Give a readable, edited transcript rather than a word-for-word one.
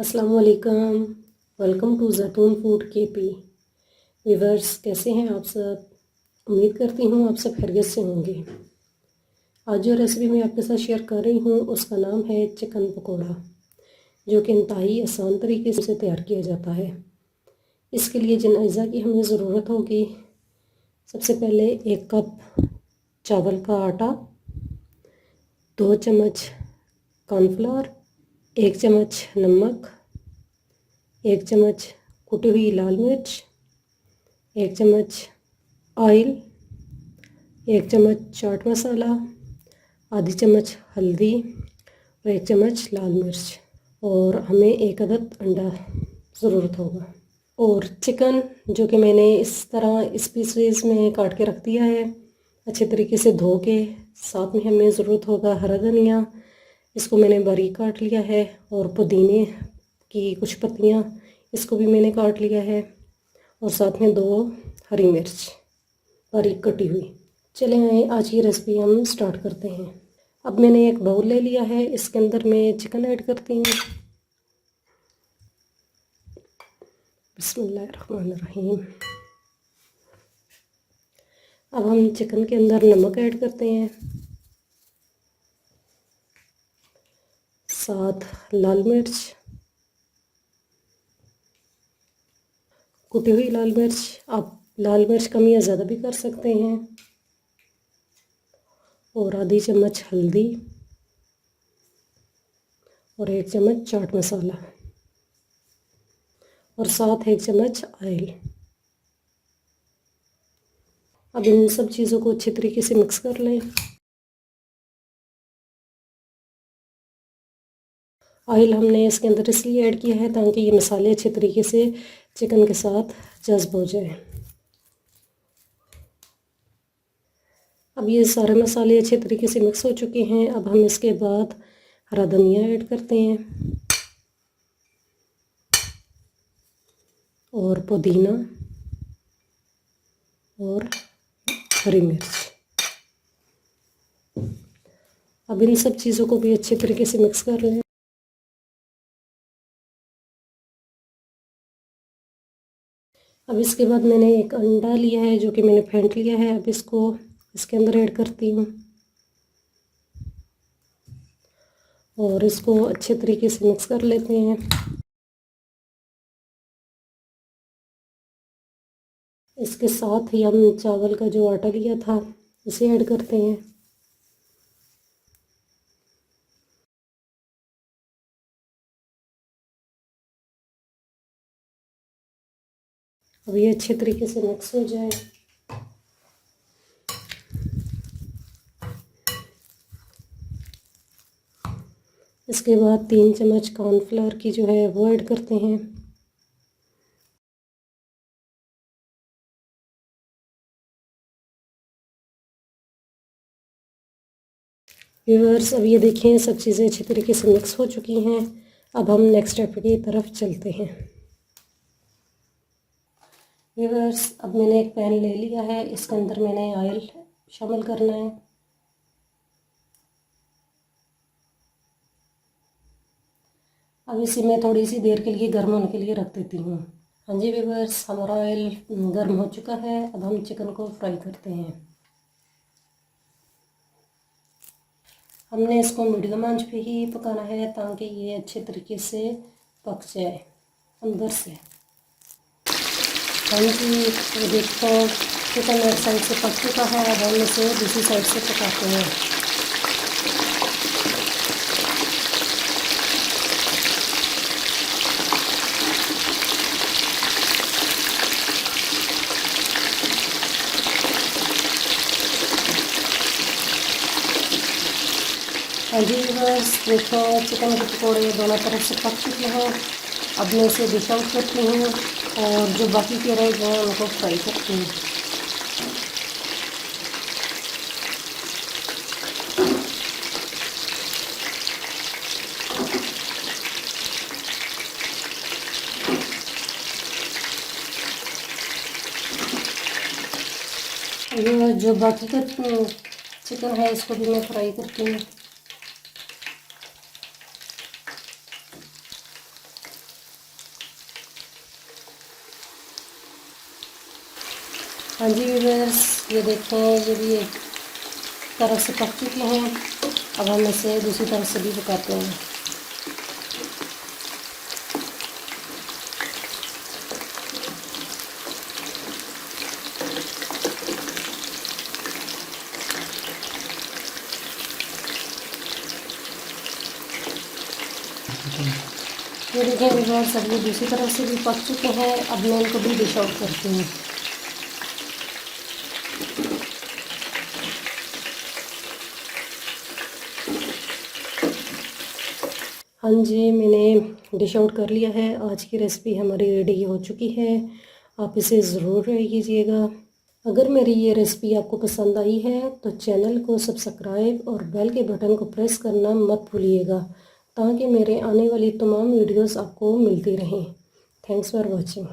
अस्सलाम वालेकुम। Welcome to ज़ैतून फूड केपी। व्यूअर्स, कैसे हैं आप सब? उम्मीद करती हूँ आप सब खैरियत से होंगे। आज जो रेसिपी मैं आपके साथ शेयर कर रही हूँ उसका नाम है चिकन पकोड़ा, जो कि इंतहाई आसान तरीके से तैयार किया जाता है। इसके लिए जिन अज्जा की हमें ज़रूरत होगी, सबसे पहले 1 कप चावल का आटा, 2 चम्मच कॉर्नफ्लोर, 1 चम्मच नमक, 1 चम्मच कुटी हुई लाल मिर्च, 1 चम्मच ऑयल, 1 चम्मच चाट मसाला, आधी चम्मच हल्दी और 1 चम्मच लाल मिर्च, और हमें 1 अदद अंडा ज़रूरत होगा। और चिकन जो कि मैंने इस तरह इस पीसेस में काट के रख दिया है, अच्छे तरीके से धो के। साथ में हमें ज़रूरत होगा हरा धनिया, इसको मैंने बारीक काट लिया है, और पुदीने की कुछ पत्तियाँ, इसको भी मैंने काट लिया है, और साथ में 2 हरी मिर्च बारीक कटी हुई। चले आए, आज की रेसिपी हम स्टार्ट करते हैं। अब मैंने एक बाउल ले लिया है, इसके अंदर मैं चिकन ऐड करती हूँ। बिस्मिल्लाहिर्रहमानिर्रहीम। अब हम चिकन के अंदर नमक ऐड करते हैं, साथ लाल मिर्च, कुटी हुई लाल मिर्च। आप लाल मिर्च कम या ज़्यादा भी कर सकते हैं, और आधी चम्मच हल्दी, और 1 चम्मच चाट मसाला, और साथ 1 चम्मच ऑयल। अब इन सब चीज़ों को अच्छे तरीके से मिक्स कर लें। ऑयल हमने इसके अंदर इसलिए ऐड किया है ताकि ये मसाले अच्छे तरीके से चिकन के साथ जज़्ब हो जाए। अब ये सारे मसाले अच्छे तरीके से मिक्स हो चुके हैं। अब हम इसके बाद हरा धनिया ऐड करते हैं, और पुदीना, और हरी मिर्च। अब इन सब चीज़ों को भी अच्छे तरीके से मिक्स कर लें। अब इसके बाद मैंने एक अंडा लिया है, जो कि मैंने फेंट लिया है। अब इसको इसके अंदर ऐड करती हूँ, और इसको अच्छे तरीके से मिक्स कर लेते हैं। इसके साथ ही हम चावल का जो आटा लिया था उसे ऐड करते हैं। अब ये अच्छे तरीके से मिक्स हो जाए। इसके बाद 3 चम्मच कॉर्नफ्लोर की जो है वो ऐड करते हैं। व्यूअर्स, अब ये देखें सब चीज़ें अच्छी तरीके से मिक्स हो चुकी हैं। अब हम नेक्स्ट स्टेप की तरफ चलते हैं। व्यूअर्स, अब मैंने एक पैन ले लिया है, इसके अंदर मैंने ऑयल शामिल करना है। अब इसी में थोड़ी सी देर के लिए गर्म होने के लिए रख देती हूँ। हाँ जी व्यूअर्स, हमारा ऑयल गर्म हो चुका है। अब हम चिकन को फ्राई करते हैं। हमने इसको मीडियम आंच पे ही पकाना है ताकि ये अच्छे तरीके से पक जाए अंदर से। हाँ जी, तो देखो चिकन एक साइड से पक चुका है। अब हम इसे दूसरी साइड से पकाते हैं। हाँ जी बस देखो, चिकन के पकौड़े दोनों तरफ से पक चुके हैं। अब मैं इसे डिश आउट करती हूँ, और जो बाकी के रह गए हैं उनको फ्राई करती हूँ। ये जो बाकी का चिकन है इसको भी मैं फ्राई करती हूँ। हाँ जी व्यूअर्स, ये देखें ये भी एक तरफ से पक चुके हैं। अब हम इसे दूसरी तरफ से भी पकाते हैं। ये देखिए व्यूअर्स, अब ये दूसरी तरफ से भी पक चुके हैं। अब मैं इनको भी डिश आउट करती हूँ। हाँ जी, मैंने डिश आउट कर लिया है। आज की रेसिपी हमारी रेडी हो चुकी है। आप इसे ज़रूर ट्राई कीजिएगा। अगर मेरी ये रेसिपी आपको पसंद आई है तो चैनल को सब्सक्राइब और बेल के बटन को प्रेस करना मत भूलिएगा, ताकि मेरे आने वाली तमाम वीडियोस आपको मिलती रहें। Thanks for watching.